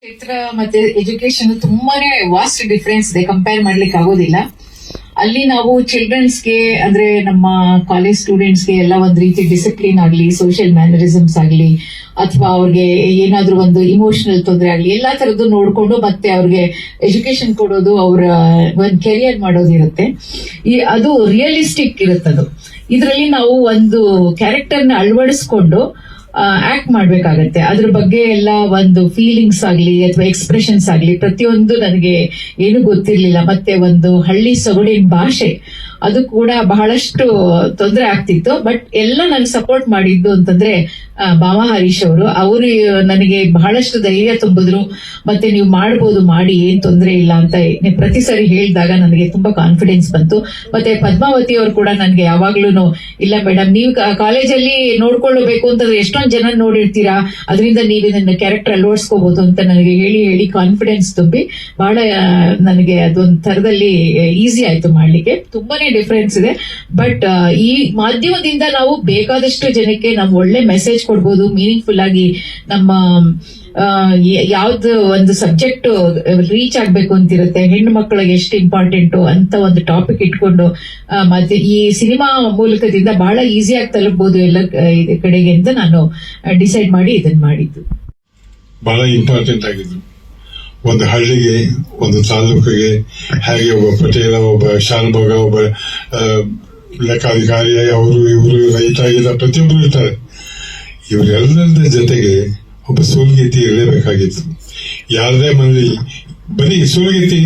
ಕ್ಷೇತ್ರ ಮತ್ತೆ ಎಜುಕೇಶನ್ ತುಂಬಾನೇ ವಾಸ್ಟ್ ಡಿಫರೆನ್ಸ್ ಇದೆ, ಕಂಪೇರ್ ಮಾಡ್ಲಿಕ್ಕೆ ಆಗೋದಿಲ್ಲ. ಅಲ್ಲಿ ನಾವು ಚಿಲ್ಡ್ರನ್ಸ್ಗೆ ಅಂದ್ರೆ ನಮ್ಮ ಕಾಲೇಜ್ ಸ್ಟೂಡೆಂಟ್ಸ್ಗೆ ಎಲ್ಲ ಒಂದ್ ರೀತಿ ಡಿಸಿಪ್ಲಿನ್ ಆಗ್ಲಿ, ಸೋಷಿಯಲ್ ಮ್ಯಾನರಿಸಮ್ಸ್ ಆಗ್ಲಿ, ಅಥವಾ ಅವ್ರಿಗೆ ಏನಾದ್ರೂ ಒಂದು ಇಮೋಷನಲ್ ತೊಂದರೆ ಆಗ್ಲಿ, ಎಲ್ಲಾ ತರದ್ದು ನೋಡ್ಕೊಂಡು ಮತ್ತೆ ಅವ್ರಿಗೆ ಎಜುಕೇಶನ್ ಕೊಡೋದು, ಅವರ ಒಂದು ಕೆರಿಯರ್ ಮಾಡೋದಿರುತ್ತೆ. ಅದು ರಿಯಲಿಸ್ಟಿಕ್ ಇರುತ್ತದು. ಇದರಲ್ಲಿ ನಾವು ಒಂದು ಕ್ಯಾರೆಕ್ಟರ್ನ ಅಳವಡಿಸ್ಕೊಂಡು ಆಕ್ಟ್ ಮಾಡ್ಬೇಕಾಗತ್ತೆ. ಅದ್ರ ಬಗ್ಗೆ ಎಲ್ಲ ಒಂದು ಫೀಲಿಂಗ್ಸ್ ಆಗ್ಲಿ ಅಥವಾ ಎಕ್ಸ್ಪ್ರೆಷನ್ಸ್ ಆಗ್ಲಿ ಪ್ರತಿಯೊಂದು ನನಗೆ ಏನು ಗೊತ್ತಿರ್ಲಿಲ್ಲ. ಮತ್ತೆ ಒಂದು ಹಳ್ಳಿ ಸೊಗಡಿನ ಭಾಷೆ ಅದು ಕೂಡ ಬಹಳಷ್ಟು ತೊಂದರೆ ಆಗ್ತಿತ್ತು. ಬಟ್ ಎಲ್ಲ ನನಗೆ ಸಪೋರ್ಟ್ ಮಾಡಿದ್ದು ಅಂತಂದ್ರೆ ಬಾಮ ಹರೀಶ್ ಅವರು ನನಗೆ ಬಹಳಷ್ಟು ಧೈರ್ಯ ತುಂಬಿದ್ರು. ಮತ್ತೆ ನೀವು ಮಾಡ್ಬೋದು, ಮಾಡಿ, ಏನ್ ತೊಂದರೆ ಇಲ್ಲ ಅಂತ ಪ್ರತಿ ಸರಿ ಹೇಳಿದಾಗ ನನಗೆ ತುಂಬಾ ಕಾನ್ಫಿಡೆನ್ಸ್ ಬಂತು. ಮತ್ತೆ ಪದ್ಮಾವತಿ ಅವರು ಕೂಡ ನನಗೆ ಯಾವಾಗ್ಲೂ ಇಲ್ಲ ಮೇಡಮ್, ನೀವು ಕಾಲೇಜಲ್ಲಿ ನೋಡ್ಕೊಳ್ಳಬೇಕು ಅಂತಂದ್ರೆ ಎಷ್ಟೊಂದು ಜನ ನೋಡಿರ್ತೀರಾ, ಅದರಿಂದ ನೀವು ನನ್ನ ಕ್ಯಾರೆಕ್ಟರ್ ಅಳವಡಿಸ್ಕೋಬಹುದು ಅಂತ ನನಗೆ ಹೇಳಿ ಕಾನ್ಫಿಡೆನ್ಸ್ ತುಂಬಿ ಬಹಳ ನನಗೆ ಅದೊಂದು ತರದಲ್ಲಿ ಈಸಿ ಆಯ್ತು ಮಾಡ್ಲಿಕ್ಕೆ. ತುಂಬಾನೇ ಡಿಫರೆನ್ಸ್ ಇದೆ. ಬಟ್ ಈ ಮಾಧ್ಯಮದಿಂದ ನಾವು ಬೇಕಾದಷ್ಟು ಜನಕ್ಕೆ ನಾವು ಒಳ್ಳೆ ಮೆಸೇಜ್ ಕೊಡ್ಬೋದು, ಮೀನಿಂಗ್ಫುಲ್ ಆಗಿ ನಮ್ಮ ಯಾವ್ದು ಒಂದು ಸಬ್ಜೆಕ್ಟ್ ರೀಚ್ ಆಗ್ಬೇಕು ಅಂತಿರುತ್ತೆ, ಹೆಣ್ಣು ಮಕ್ಕಳಿಗೆ ಎಷ್ಟು ಇಂಪಾರ್ಟೆಂಟ್ ಅಂತ ಒಂದು ಟಾಪಿಕ್ ಇಟ್ಕೊಂಡು ಮತ್ತೆ ಈ ಸಿನಿಮಾ ಮೂಲಕದಿಂದ ಬಹಳ ಈಸಿಯಾಗಿ ತಲುಪಬಹುದು ಎಲ್ಲ ಕಡೆಗೆ ಅಂತ ನಾನು ಡಿಸೈಡ್ ಮಾಡಿ ಇದನ್ನ ಮಾಡಿದ್ದು. ಬಹಳ ಇಂಪಾರ್ಟೆಂಟ್ ಆಗಿದ್ದು ಒಂದು ಹಳ್ಳಿಗೆ, ಒಂದು ತಾಲೂಕಿಗೆ ಹೇಗೆ ಒಬ್ಬ ಪಟೇಲ, ಒಬ್ಬ ಶಾನುಭೋಗ, ಒಬ್ಬ ಲೆಕ್ಕಾಧಿಕಾರಿ, ಅವರು ಇವರು ರೈತ ಪ್ರತಿಯೊಬ್ಬರು ಇರ್ತಾರೆ. ಇವರೆಲ್ಲರ ಜೊತೆಗೆ ಒಬ್ಬ ಸೂಲ್ಗೀತಿ ಇರಲೇಬೇಕಾಗಿತ್ತು. ಯಾರದೇ ಮನೇಲಿ ಬರೀ ಸೂಲ್ಗೀತಿ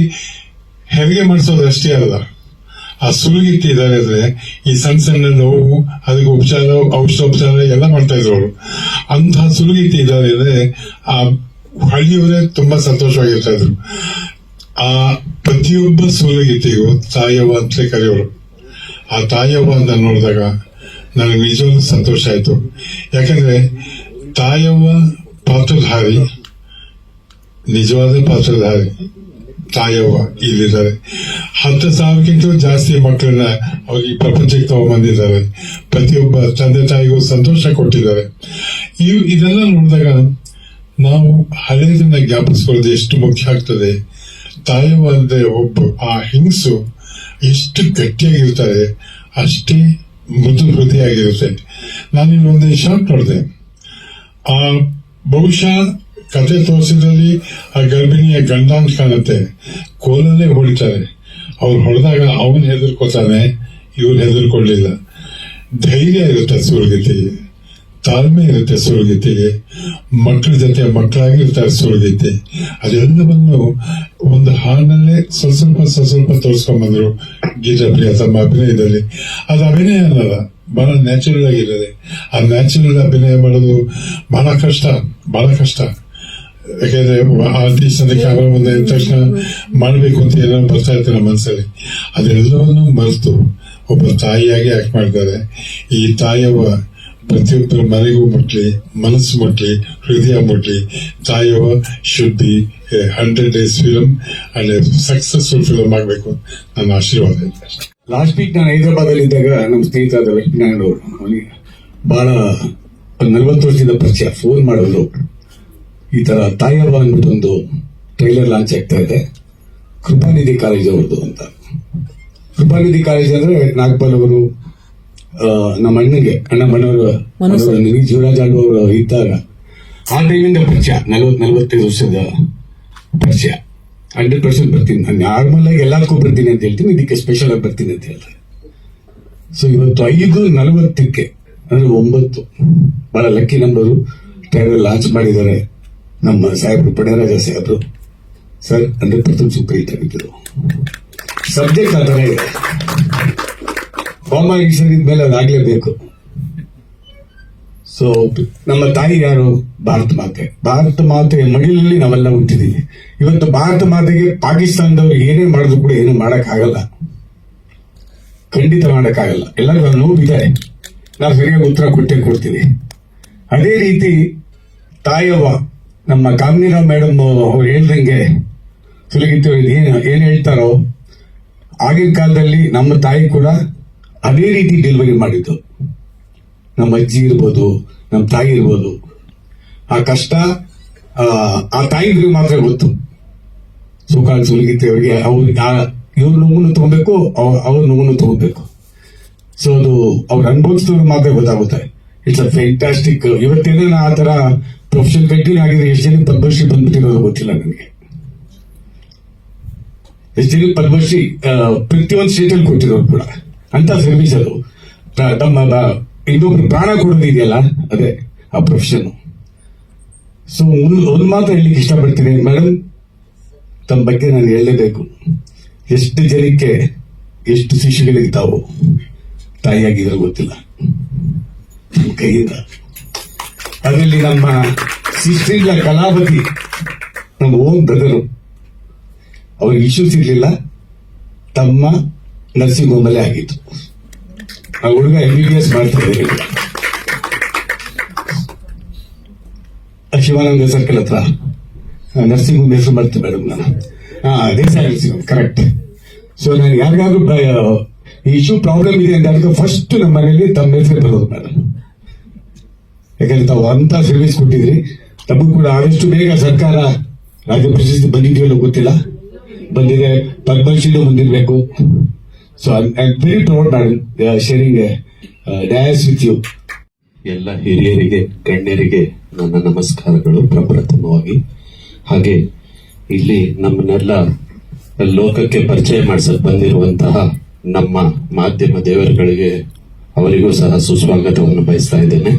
ಹೆರಿಗೆ ಮಾಡಿಸೋದು ಅಷ್ಟೇ ಅಲ್ಲ, ಆ ಸುಲಗೀತಿ ಇದ್ದಾರೆ ಅಂದ್ರೆ ಈ ಸಣ್ಣ ಸಣ್ಣ ನೋವು, ಅದಕ್ಕೆ ಉಪಚಾರ, ಔಷಧೋಪಚಾರ ಎಲ್ಲ ಮಾಡ್ತಾ ಇದ್ರು ಅವರು. ಅಂತಹ ಸುಲಗೀತಿ ಇದ್ದಾರೆ ಅಂದ್ರೆ ಆ ಹಳ್ಳಿಯವರೇ ತುಂಬಾ ಸಂತೋಷವಾಗಿರ್ತಾ ಇದ್ರು. ಆ ಪ್ರತಿಯೊಬ್ಬ ಸೂಲಗೀತಿಗೂ ತಾಯವ್ವ ಅಂತಲೇ ಕರೆಯೋರು. ಆ ತಾಯವ್ವ ಅಂತ ನೋಡಿದಾಗ ನನಗೆ ನಿಜವಾಗ್ಲೂ ಸಂತೋಷ ಆಯ್ತು. ಯಾಕಂದ್ರೆ ತಾಯವ್ವ ಪಾತ್ರಧಾರಿ, ನಿಜವಾದ ಪಾತ್ರಧಾರಿ ತಾಯವ್ವ ಇಲ್ಲಿದ್ದಾರೆ. 10,000ಕ್ಕಿಂತ ಜಾಸ್ತಿ ಮಕ್ಕಳನ್ನ ಅವ್ರಿಗೆ ಪ್ರಪಂಚಕ್ಕೆ ತಗೊಂಡ್ಬಂದಿದ್ದಾರೆ. ಪ್ರತಿಯೊಬ್ಬ ತಂದೆ ತಾಯಿಗೂ ಸಂತೋಷ ಕೊಟ್ಟಿದ್ದಾರೆ. ಇದೆಲ್ಲ ನೋಡಿದಾಗ ನಾವು ಹಳೆಯದನ್ನ ಜ್ಞಾಪಿಸ್ಕೊಳ್ಳೋದು ಎಷ್ಟು ಮುಖ್ಯ ಆಗ್ತದೆ. ತಾಯವ್ವ ಅಂದ್ರೆ ಒಬ್ಬ ಆ ಹೆಂಗಸು ಎಷ್ಟು ಗಟ್ಟಿಯಾಗಿರ್ತಾರೆ, ಅಷ್ಟೇ ಮೃದು ಹೃದಯಾಗಿರುತ್ತೆ. ನಾನಿಲ್ಲಿ ಒಂದು ಶಾರ್ಟ್ ನೋಡಿದೆ. ಆ ಬಹುಶಃ ಕತೆ ತೋರಿಸಿದ್ರಲ್ಲಿ ಆ ಗರ್ಭಿಣಿಯ ಗಂಡ ಅಂತ ಕಾಣುತ್ತೆ, ಕೋಲಲ್ಲೇ ಹೊಡಿತಾರೆ. ಅವ್ರು ಹೊಡೆದಾಗ ಅವನ್ ಹೆದರ್ಕೋತಾನೆ, ಇವ್ರು ಹೆದರ್ಕೊಳ್ಳಿಲ್ಲ. ಧೈರ್ಯ ಇರುತ್ತೆ ಸೂಲ್ಗೀತೆಗೆ, ತಾಳ್ಮೆ ಇರುತ್ತೆ ಸೂಲ್ಗೀತೆಗೆ, ಮಕ್ಕಳ ಜೊತೆ ಮಕ್ಕಳಾಗಿರ್ತಾರೆ ಸೂಲ್ಗೀತೆ. ಅದೆಲ್ಲವನ್ನು ಒಂದು ಹಾಡಲ್ಲೇ ಸ್ವಲ್ಪ ತೋರಿಸ್ಕೊಂಡ್ಬಂದ್ರು ಗೀತಾಪ್ರಿಯ ತಮ್ಮ ಅಭಿನಯದಲ್ಲಿ. ಅದು ಅಭಿನಯ ಅನ್ನಲ್ಲ, ಬಹಳ ನ್ಯಾಚುರಲ್ ಆಗಿರ್ತದೆ. ಆ ನ್ಯಾಚುರಲ್ ಅಭಿನಯ ಮಾಡೋದು ಬಹಳ ಕಷ್ಟ. ಯಾಕಂದ್ರೆ ಆರ್ಟಿಸ್ಟ್ ಅಂತ ಕ್ಯಾಮರಾ ಮುಂದೆ ಇದ್ದ ತಕ್ಷಣ ಮಾಡ್ಬೇಕು ಅಂತ ಏನೋ ಬರ್ತಾ ಇರ್ತಾರೆ ಮನಸ್ಸಲ್ಲಿ. ಅದೆಲ್ಲವನ್ನು ಮರೆತು ಒಬ್ಬ ತಾಯಿಯಾಗಿ ಆಕ್ಟ್ ಮಾಡಿದ್ದಾರೆ. ಈ ತಾಯವ್ವ ಪ್ರತಿಯೊಬ್ಬರ ಮನೆಗೂ ಮುಟ್ಲಿ, ಮನಸ್ಸು ಮುಟ್ಲಿ, ಹೃದಯ ಮುಟ್ಲಿ. Tayavva should be 100 days film and successful film ಆಗಬೇಕು ನನ್ನ ಆಶೀರ್ವಾದ. ಲಾಸ್ಟ್ ವೀಕ್ ನಾನು ಹೈದರಾಬಾದ್ ಅಲ್ಲಿ ಇದ್ದಾಗ ನಮ್ಮ ಸ್ನೇಹಿತರಾದ ಲಕ್ಷ್ಮೀನಾರಾಯಣ ಅವರು ಅವನಿಗೆ ಬಹಳ 40 ವರ್ಷದಿಂದ ಪರಿಚಯ. ಫೋನ್ ಮಾಡೋದು, ಈ ತರ ತಾಯವ್ವ ಅಂದ್ಬಿಟ್ಟು ಒಂದು ಟ್ರೈಲರ್ ಲಾಂಚ್ ಆಗ್ತಾ ಇದೆ, ಕೃಪಾನಿಧಿ ಕಾಲೇಜ್ ಅವ್ರದ್ದು ಅಂತ. ಕೃಪಾನಿಧಿ ಕಾಲೇಜ್ ಅಂದ್ರೆ ನಾಗಪಾಲ್ ಅವರು ನಮ್ಮ ಅಣ್ಣ ಮಣ್ಣವರು ಜೀವರಾಜ್ ಅವರು ಇದ್ದಾಗ ಆ ಟೈಮಿಂದ ಪರಿಚಯ, 40-45 ವರ್ಷದ ಪರಿಚಯ. 100% ಬರ್ತೀನಿ. ನಾನು ನಾರ್ಮಲ್ ಆಗಿ ಎಲ್ಲದಕ್ಕೂ ಬರ್ತೀನಿ ಅಂತ ಹೇಳ್ತೀನಿ, ಇದಕ್ಕೆ ಸ್ಪೆಷಲ್ ಆಗಿ ಬರ್ತೀನಿ ಅಂತ ಹೇಳ್ತಾರೆ. ಸೊ ಇವತ್ತು 5:40 ಅಂದ್ರೆ 9 ಬಹಳ ಲಕ್ಕಿ ನಂಬರು ಟ್ರೈಲರ್ ಲಾಂಚ್ ಮಾಡಿದ್ದಾರೆ ನಮ್ಮ ಸಾಹೇಬ್ರು, ಪಡೆರಾಜ ಸಾಹೇಬ್ರು. ಸರ್ 100% ಸೂಪರ್ ಹಿಟ್ ಆಗಿದ್ರು. ಸಬ್ಜೆಕ್ಟ್ ಆ ತರ ಇದೆ. ಬಾಮ ಇದ್ಮೇಲೆ ಅದಾಗ್ಲೇಬೇಕು. ಸೊ ನಮ್ಮ ತಾಯಿ ಯಾರು? ಭಾರತ ಮಾತೆ ಮಡಿಲಲ್ಲಿ ನಾವೆಲ್ಲ ಹುಟ್ಟಿದೀವಿ. ಇವತ್ತು ಭಾರತ ಮಾತೆಗೆ ಪಾಕಿಸ್ತಾನದವ್ರು ಏನೇ ಮಾಡಿದ್ರು ಕೂಡ ಏನು ಮಾಡಕ್ಕಾಗಲ್ಲ, ಖಂಡಿತ ಮಾಡಕ್ಕಾಗಲ್ಲ. ಎಲ್ಲರಿಗೂ ನೋವಿದೆ, ನಾವು ಸರಿಯಾಗಿ ಉತ್ತರ ಕೊಡ್ತೀವಿ. ಅದೇ ರೀತಿ ತಾಯವ್ವ ನಮ್ಮ ಕಾಮಿನಿರಾವ್ ಮೇಡಮ್ ಅವ್ರು ಹೇಳ್ದಂಗೆ ಸುಲಗೀತಿ ಏನ್ ಹೇಳ್ತಾರೋ, ಆಗಿನ ಕಾಲದಲ್ಲಿ ನಮ್ಮ ತಾಯಿ ಕೂಡ ಅದೇ ರೀತಿ ಡೆಲಿವರಿ ಮಾಡಿದ್ದು. ನಮ್ಮ ಅಜ್ಜಿ ಇರ್ಬೋದು, ನಮ್ಮ ತಾಯಿ ಇರ್ಬೋದು, ಆ ಕಷ್ಟ ಆ ತಾಯಿದ್ರಿಗೆ ಮಾತ್ರ ಗೊತ್ತು. ಸುಕಾಳ್ ಸುಲಗಿತ್ತಿ ಅವರಿಗೆ ಇವ್ರ ನೋವನ್ನು ತಗೋಬೇಕು, ಅವ್ರ ನೋವನ್ನು ತಗೋಬೇಕು. ಸೊ ಅದು ಅವ್ರು ಅನುಭವಿಸಿದವ್ರು ಮಾತ್ರ ಗೊತ್ತಾಗುತ್ತೆ. It's a fantastic. ಇವತ್ತೇನೇನು ಆ ತರ ಪ್ರೊಫೆಷನ್ ಕಂಟಿನ್ಯೂ ಆಗಿದ್ರೆ ಎಷ್ಟು ಜನ ಪದ್ಮಶ್ರೀ ಬಂದ್ಬಿಟ್ಟಿರೋದು ಗೊತ್ತಿಲ್ಲ ನನಗೆ. ಎಷ್ಟು ಜನ ಪದ್ಮಶ್ರೀ ಪ್ರತಿಯೊಂದು ಸ್ಟೇಟ್ ಅಲ್ಲಿ ಕೊಟ್ಟಿರೋರು ಕೂಡ ಅಂತ ಸರ್ವಿಸ್ ಅದು. ತಮ್ಮ ಇನ್ನೊಬ್ರು ಪ್ರಾಣ ಕೊಡೋದಿದೆಯಲ್ಲ, ಅದೇ ಆ ಪ್ರೊಫೆಷನ್. ಸೊ ಒಂದು ಮಾತ್ರ ಹೇಳಲಿಕ್ಕೆ ಇಷ್ಟಪಡ್ತೀನಿ ಮೇಡಮ್, ತಮ್ಮ ಬಗ್ಗೆ ನಾನು ಹೇಳಲೇಬೇಕು. ಎಷ್ಟು ಜನಕ್ಕೆ, ಎಷ್ಟು ಶಿಶುಗಳಿಗೆ ತಾವು ತಾಯಿಯಾಗಿದ್ರೆ ಗೊತ್ತಿಲ್ಲ ನಮ್ಮ ಕೈಯಿಂದ. ಅದರಲ್ಲಿ ನಮ್ಮ ಸಿಸ್ಟರ್ ಕಲಾವತಿ, ನಮ್ಮ ಓನ್ ಬ್ರದರು, ಅವ್ರಿಗೆ ಇಶ್ಯೂಸ್ ಇರ್ಲಿಲ್ಲ, ತಮ್ಮ ನರ್ಸಿಂಗ್ ಹೋಮಲ್ಲೇ ಆಗಿತ್ತು. ಆ ಹುಡುಗ MBBS ಮಾಡ್ತಾ ಇದ್ದಾರೆ ಶಿವಾನಂದ ಸರ್ಕಲ್ ಹತ್ರ. ನರ್ಸಿಂಗ್ ಹೋಮ್ ಹೆಸರು ಮಾಡ್ತೀನಿ ಮೇಡಮ್ ನಾನು. Desai nursing home, correct. So ನಾನು ಯಾರಿಗಾದ್ರೂ ಈ ಇಶ್ಯೂ ಪ್ರಾಬ್ಲಮ್ ಇದೆ ಅಂತ ಫಸ್ಟ್ ನಮ್ಮ ಮನೆಯಲ್ಲಿ ತಮ್ಮ ಹೆಸರು ಬರೋದು ಮೇಡಮ್. ಯಾಕಂದ್ರೆ ತಾವು ಅಂತ ಸರ್ವಿಸ್ ಕೊಟ್ಟಿದ್ರಿ. ತಮಗೂ ಕೂಡ ಆದಷ್ಟು ಬೇಗ ಸರ್ಕಾರ ರಾಜ್ಯ ಪ್ರಶಸ್ತಿ ಬಂದಿದೆಯಲ್ಲ ಗೊತ್ತಿಲ್ಲ, ಬಂದಿದೆ. ಪದ್ಮಶ್ರೀನೂ ಬಂದಿರಬೇಕು. So I very proud madam sharing dais with you. ಎಲ್ಲ ಹಿರಿಯರಿಗೆ, ಗಣ್ಯರಿಗೆ ನನ್ನ ನಮಸ್ಕಾರಗಳು ಪ್ರಪ್ರಥಮವಾಗಿ. ಹಾಗೆ ಇಲ್ಲಿ ನಮ್ಮನ್ನೆಲ್ಲ ಲೋಕಕ್ಕೆ ಪರಿಚಯ ಮಾಡಿಸಕ್ ಬಂದಿರುವಂತಹ ನಮ್ಮ ಮಾಧ್ಯಮ ದೇವರುಗಳಿಗೆ, ಅವರಿಗೂ ಸಹ ಸುಸ್ವಾಗತವನ್ನು ಬಯಸ್ತಾ ಇದ್ದೇನೆ.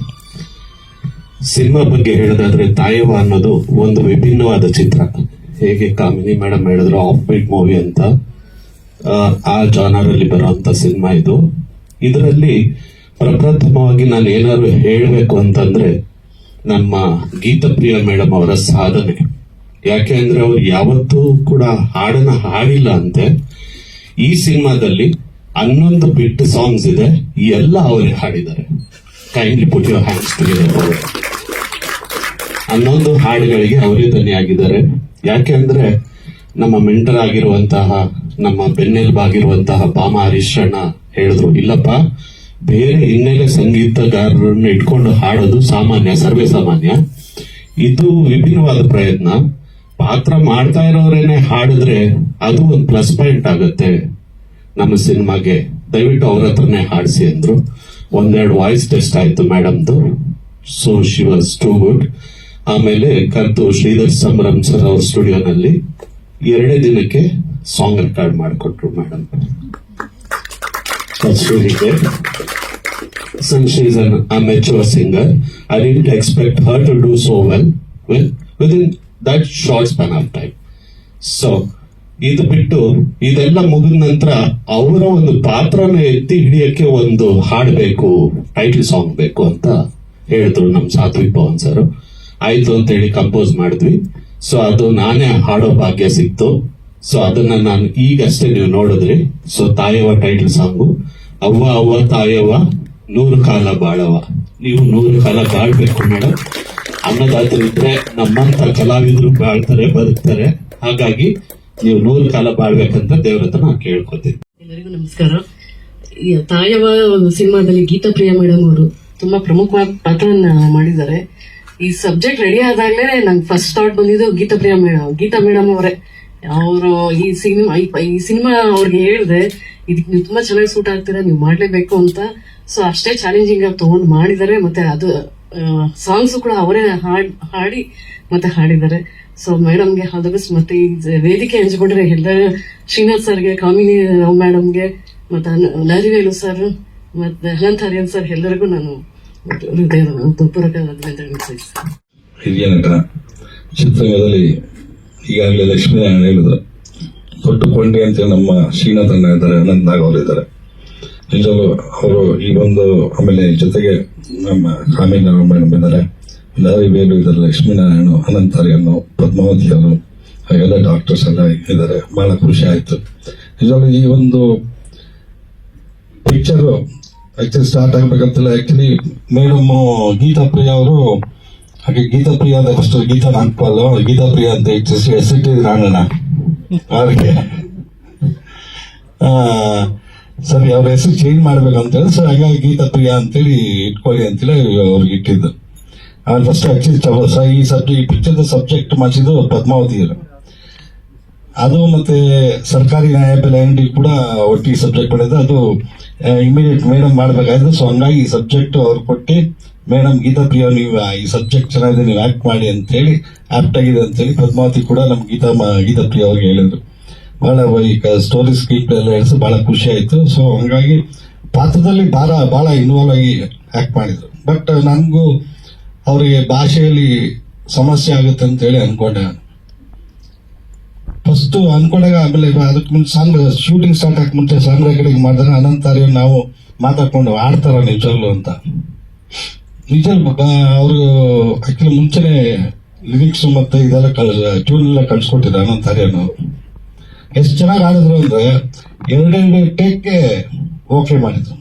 ಸಿನಿಮಾ ಬಗ್ಗೆ ಹೇಳೋದಾದ್ರೆ ತಾಯವ್ವ ಅನ್ನೋದು ಒಂದು ವಿಭಿನ್ನವಾದ ಚಿತ್ರ. ಹೇಗೆ ಕಾಮಿನಿ ಮೇಡಮ್ ಹೇಳಿದ್ರು, ಆಫ್ ಬೀಟ್ ಮೂವಿ ಅಂತ, ಆ ಜಾನರ್ ಅಲ್ಲಿ ಬರುವಂತ ಸಿನಿಮಾ ಇದು. ಇದರಲ್ಲಿ ಪ್ರಪ್ರಥಮವಾಗಿ ನಾನು ಏನಾದ್ರು ಹೇಳಬೇಕು ಅಂತಂದ್ರೆ ನಮ್ಮ ಗೀತಪ್ರಿಯ ಮೇಡಮ್ ಅವರ ಸಾಧನೆ. ಯಾಕೆ ಅಂದ್ರೆ ಅವ್ರು ಯಾವತ್ತೂ ಕೂಡ ಹಾಡನ್ನ ಹಾಡಿಲ್ಲ ಅಂತೆ. ಈ ಸಿನಿಮಾದಲ್ಲಿ 11 ಬಿಟ್ ಸಾಂಗ್ಸ್ ಇದೆ, ಎಲ್ಲ ಅವರೇ ಹಾಡಿದ್ದಾರೆ. Kindly put your hands together. 11 ಹಾಡುಗಳಿಗೆ ಅವರೇ ಧ್ವನಿಯಾಗಿದ್ದಾರೆ. ಯಾಕೆ ಅಂದ್ರೆ ನಮ್ಮ ಮೆಂಟರ್ ಆಗಿರುವಂತಹ, ನಮ್ಮ ಬೆನ್ನೆಲುಬಾಗಿರುವಂತಹ ಬಾಮ ಹರೀಶಣ್ಣ ಹೇಳಿದ್ರು, ಇಲ್ಲಪ್ಪ, ಬೇರೆ ಹಿನ್ನೆಲೆ ಸಂಗೀತಗಾರರನ್ನು ಇಟ್ಕೊಂಡು ಹಾಡೋದು ಸಾಮಾನ್ಯ, ಸರ್ವೇ ಸಾಮಾನ್ಯ. ಇದು ವಿಭಿನ್ನವಾದ ಪ್ರಯತ್ನ. ಪಾತ್ರ ಮಾಡ್ತಾ ಇರೋರೇನೆ ಹಾಡಿದ್ರೆ ಅದು ಒಂದು ಪ್ಲಸ್ ಪಾಯಿಂಟ್ ಆಗುತ್ತೆ ನಮ್ಮ ಸಿನಿಮಾಗೆ. ದಯವಿಟ್ಟು ಅವ್ರ ಹತ್ರನೇ ಹಾಡಿಸಿ ಅಂದ್ರು. ಒಂದೆರಡು ವಾಯ್ಸ್ ಟೆಸ್ಟ್ ಆಯ್ತು ಮೇಡಮ್ದು. So she was too good. ಆಮೇಲೆ ಕರೆದು ಶ್ರೀಧರ್ ಸಂಭ್ರಮ್ ಸರ್ ಅವ್ರ ಸ್ಟುಡಿಯೋನಲ್ಲಿ 2 ದಿನಕ್ಕೆ ಸಾಂಗ್ ರೆಕಾರ್ಡ್ ಮಾಡಿಕೊಟ್ರು ಮೇಡಮ್. Since she is a mature singer, I didn't expect her to do so well within that short span of time. So, ಇದು ಬಿಟ್ಟು ಇದೆಲ್ಲ ಮುಗಿದ ನಂತರ ಅವರ ಒಂದು ಪಾತ್ರನ ಎತ್ತಿ ಹಿಡಿಯಕ್ಕೆ ಒಂದು ಹಾಡು ಬೇಕು, ಟೈಟಲ್ ಸಾಂಗ್ ಬೇಕು ಅಂತ ಹೇಳಿದ್ರು ನಮ್ಮ ಸಾತ್ವಿಕ್ ಪವನ್ ಸರ್. ಆಯ್ತು ಅಂತ ಹೇಳಿ ಕಂಪೋಸ್ ಮಾಡಿದ್ವಿ. ಸೊ ಅದು ನಾನೇ ಹಾಡೋ ಭಾಗ್ಯ ಸಿಕ್ತು. ಸೊ ಅದನ್ನ ನಾನು ಈಗಷ್ಟೇ ನೀವು ನೋಡಿದ್ರಿ. So Tayavva title song. ಅವ್ವ ಅವ್ವ ತಾಯವ್ವ 100 ಕಾಲ ಬಾಳವ. ನೀವು 100 ಕಾಲ ಬಾಳ್ಬೇಕು ಮೇಡಮ್. ಅನ್ನದಾತರಿದ್ರೆ ನಮ್ಮಂತ ಕಲಾವಿದರು ಬಾಳ್ತಾರೆ, ಬದುಕ್ತಾರೆ. ಹಾಗಾಗಿ ನೀವು 100 ಕಾಲ ಬಾಳ್ಬೇಕಂತ ದೇವ್ರ ಹತ್ರ ನಾನು ಕೇಳ್ಕೊತೀನಿ. ಎಲ್ಲರಿಗೂ ನಮಸ್ಕಾರ. ಈ ತಾಯವ್ವ ಒಂದು ಸಿನಿಮಾದಲ್ಲಿ ಗೀತಾಪ್ರಿಯ ಮೇಡಮ್ ಅವರು ತುಂಬಾ ಪ್ರಮುಖವಾದ ಪಾತ್ರವನ್ನ ಮಾಡಿದ್ದಾರೆ. ಈ ಸಬ್ಜೆಕ್ಟ್ ರೆಡಿ ಆದಾಗಲೇ ನಂಗೆ ಫಸ್ಟ್ ಥಾಟ್ ಬಂದಿದ್ದು ಗೀತಾ ಮೇಡಮ್ ಅವರೇ. ಅವರು ಈ ಸಿನಿಮಾ ಅವ್ರಿಗೆ ಹೇಳಿದೆ, ಇದಕ್ಕೆ ನೀವು ತುಂಬಾ ಚೆನ್ನಾಗಿ ಸೂಟ್ ಆಗ್ತೀರಾ, ನೀವು ಮಾಡ್ಲೇಬೇಕು ಅಂತ. ಸೊ ಅಷ್ಟೇ ಚಾಲೆಂಜಿಂಗ್ ಆಗಿ ತಗೊಂಡು ಮಾಡಿದ್ದಾರೆ. ಮತ್ತೆ ಅದು ಸಾಂಗ್ಸ್ ಕೂಡ ಅವರೇ ಹಾಡಿ ಮತ್ತೆ ಹಾಡಿದ್ದಾರೆ. ಸೊ ಮೇಡಮ್ಗೆ ಆಲ್ ದ ಬೆಸ್ಟ್. ಮತ್ತೆ ಈ ವೇದಿಕೆ ಹಂಚಿಕೊಂಡ್ರೆ ಎಲ್ಲ ಶ್ರೀನಾಥ್ ಸರ್ಗೆ, ಕಾಮಿನಿ ರಾವ್ ಮೇಡಮ್ಗೆ, ಮತ್ತೆ ಲಹರಿವೇಲು ಸರ್, ಮತ್ತೆ ಅನಂತ್ ಹರಿಯನ್ ಸರ್, ಎಲ್ಲರಿಗೂ ನಾನು ಪೂರಕ ಅಭಿನಂದನೆ ಸಲ್ಲಿಸ್ತೇನೆ. ಹಿರಿಯ ನಟ ಚಿತ್ರರಂಗದಲ್ಲಿ ಈಗಾಗಲೇ ಲಕ್ಷ್ಮೀನಾರಾಯಣ ಹೇಳಿದ್ರು, ತೊಟ್ಟುಕೊಂಡೆ ಅಂತ ನಮ್ಮ ಶ್ರೀನಾಥ್ ಅಣ್ಣ ಇದ್ದಾರೆ, ಅನಂತ್ ನಾಗ್ ಅವರು ಇದ್ದಾರೆ. ನಿಜವೂ ಅವರು ಈ ಒಂದು, ಆಮೇಲೆ ಜೊತೆಗೆ ನಮ್ಮ ಕಾಮಿನಿ ಮೇಡಮ್ ಇದ್ದಾರೆ, ಲಹರಿ ವೇಲು ಇದ್ದಾರೆ, ಲಕ್ಷ್ಮೀನಾರಾಯಣ, ಅನಂತ್ ಹರಿಯನ್ನು, ಪದ್ಮಾವತಿ ಅವರು, ಎಲ್ಲ ಡಾಕ್ಟರ್ಸ್ ಎಲ್ಲ ಇದ್ದಾರೆ. ಬಹಳ ಖುಷಿ ಆಯ್ತು ನಿಜವಾಗ್ಲೂ. ಈ ಒಂದು ಪಿಕ್ಚರ್ ಆಕ್ಚುಲಿ ಸ್ಟಾರ್ಟ್ ಆಗ್ಬೇಕಂತಲ್ಲ. ಆಕ್ಚುಲಿ ಮೇಡಮ್ ಗೀತಾಪ್ರಿಯ ಅವರು, ಹಾಗೆ ಗೀತಾಪ್ರಿಯ ಅಂತ ಫಸ್ಟ್ ಗೀತಾ ನಾಗ್ಪಾಲ್, ಗೀತಾಪ್ರಿಯ ಅಂತ ಹೆಸರಿಟ್ಟಿದ್ರು ಅಣ್ಣನ ಅವ್ರಿಗೆ. ಸರಿ, ಅವ್ರ ಹೆಸರು ಚೇಂಜ್ ಮಾಡ್ಬೇಕಂತೇಳಿ, ಸೊ ಹಾಗಾಗಿ ಗೀತಾಪ್ರಿಯ ಅಂತೇಳಿ ಇಟ್ಕೊಳ್ಳಿ ಅಂತೇಳಿ ಅವ್ರಿಗೆ ಇಟ್ಟಿದ್ದು. ಆಮೇಲೆ ಫಸ್ಟ್ ಈ ಪಿಕ್ಚರ್ದ ಸಬ್ಜೆಕ್ಟ್ ಮಾಡಿಸಿದ್ದು ಪದ್ಮಾವತಿ ಅದು ಮತ್ತೆ ಸರ್ಕಾರಿ ನ್ಯಾಯಬೆಲೆ ಅಂಗಡಿ ಕೂಡ ಒಟ್ಟಿಗೆ ಸಬ್ಜೆಕ್ಟ್ ಮಾಡಿದ್ದು. ಅದು ಇಮಿಡಿಯೇಟ್ ಮೇಡಮ್ ಮಾಡ್ಬೇಕಾಯ್ತು. ಸೊ ಹಂಗಾಗಿ ಈ ಸಬ್ಜೆಕ್ಟ್ ಅವ್ರು ಕೊಟ್ಟು ಮೇಡಮ್ ಗೀತಾ ಪ್ರಿಯ ನೀವು ಈ ಸಬ್ಜೆಕ್ಟ್ ಚೆನ್ನಾಗಿದೆ, ನೀವು ಆಕ್ಟ್ ಮಾಡಿ ಅಂತ ಹೇಳಿ ಆಪ್ಟ್ ಆಗಿದೆ ಅಂತ ಹೇಳಿ ಪದ್ಮಾವತಿ ಕೂಡ ನಮ್ ಗೀತಾ ಪ್ರಿಯ ಅವ್ರಿಗೆ ಹೇಳಿದ್ರು. ಬಹಳ ಈಗ ಸ್ಟೋರಿ ಸ್ಕ್ರೀನ್ ಪ್ಲೇ ಎಲ್ಲ ಹೇಳಿದ್ರು, ಬಹಳ ಖುಷಿ ಆಯ್ತು. ಸೊ ಹಂಗಾಗಿ ಪಾತ್ರದಲ್ಲಿ ಬಹಳ ಇನ್ವಾಲ್ವ್ ಆಗಿ ಆಕ್ಟ್ ಮಾಡಿದ್ರು. ಬಟ್ ನನ್ಗೂ ಅವರಿಗೆ ಭಾಷೆಯಲ್ಲಿ ಸಮಸ್ಯೆ ಆಗುತ್ತೆ ಅಂತ ಹೇಳಿ ಅನ್ಕೊಂಡೆ. ಫಸ್ಟ್ ಅನ್ಕೊಂಡಾಗ ಆಮೇಲೆ ಅದಕ್ಕೆ ಮುಂಚೆ ಸಾಂಗ್ ಶೂಟಿಂಗ್ ಸ್ಟಾರ್ಟ್ ಆಗಿ ಮುಂಚೆ ಸಾಂಗ್ ರೆಕಾರ್ಡಿಂಗ್ ಮಾಡಿದ್ರೆ ಅನಂತಾರ್ಯ ನಾವು ಮಾತಾಡ್ಕೊಂಡು ಆಡ್ತಾರ ನಿಜವಾಗ್ಲು ಅಂತ. ಅವರು ಆಕ್ಚುಲಿ ಮುಂಚೆನೆ ಲಿರಿಕ್ಸ್ ಮತ್ತೆ ಇದೆಲ್ಲ ಟ್ಯೂನ್ ಎಲ್ಲ ಕಳ್ಸಿಕೊಟ್ಟಿದ್ರು ಅನಂತಾರ್ಯನು. ಎಷ್ಟು ಚೆನ್ನಾಗಿ ಆಡಿದ್ರು ಅಂದ್ರೆ 2 ಟೇಕ್ಗೆ ಓಕೆ ಮಾಡಿದ್ರು.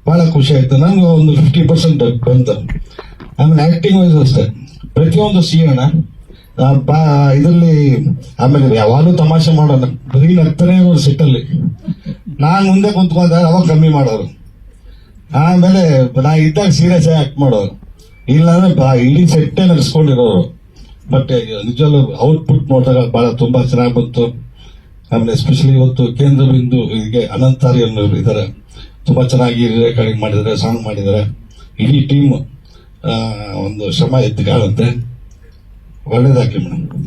ಬಹಳ ಖುಷಿ ಆಯ್ತು. ನಂಗೆ ಒಂದು 50% ಬಂತು. ಆಮೇಲೆ ಆಕ್ಟಿಂಗ್ ವೈಸ್ ಅಷ್ಟೇ ಪ್ರತಿಯೊಂದು ಸೀನ್ ಇದರಲ್ಲಿ ಆಮೇಲೆ ಯಾವಾಗಲೂ ತಮಾಷೆ ಮಾಡೋಣ, ಬರೀ ನಗ್ತಾನೆ ಸೆಟ್ಟಲ್ಲಿ. ನಾನ್ ಮುಂದೆ ಕುಂತ್ಕೊಂಡ ಅವಾಗ ಕಮ್ಮಿ ಮಾಡೋರು, ಆಮೇಲೆ ನಾ ಇದ್ದಾಗ ಸೀರಿಯಸ್ ಆಗಿ ಆಕ್ಟ್ ಮಾಡೋರು, ಇಲ್ಲಾಂದ್ರೆ ಇಡೀ ಸೆಟ್ಟೇ ನಡ್ಸ್ಕೊಂಡಿರೋರು. ಬಟ್ ನಿಜವಲ್ಲೂ ಔಟ್ಪುಟ್ ನೋಡಿದಾಗ ಬಹಳ ತುಂಬಾ ಚೆನ್ನಾಗಿ ಬಂತು. ಆಮೇಲೆ ಎಸ್ಪೆಷಲಿ ಇವತ್ತು ಕೇಂದ್ರ ಬಿಂದು ಹೀಗೆ ಅನಂತಾರಿ ಅನ್ನೋರು ಇದ್ದಾರೆ, ತುಂಬಾ ಚೆನ್ನಾಗಿ ರೆಕಾರ್ಡಿಂಗ್ ಮಾಡಿದ್ದಾರೆ, ಸಾಂಗ್ ಮಾಡಿದ್ದಾರೆ. ಇಡೀ ಟೀಮ್ ಒಂದು ಶ್ರಮ ಎದ್ದು ಕಾಣುತ್ತೆ. ಒಳ್ಳೇದಾಗ್ಲಿ ಮೇಡಮ್.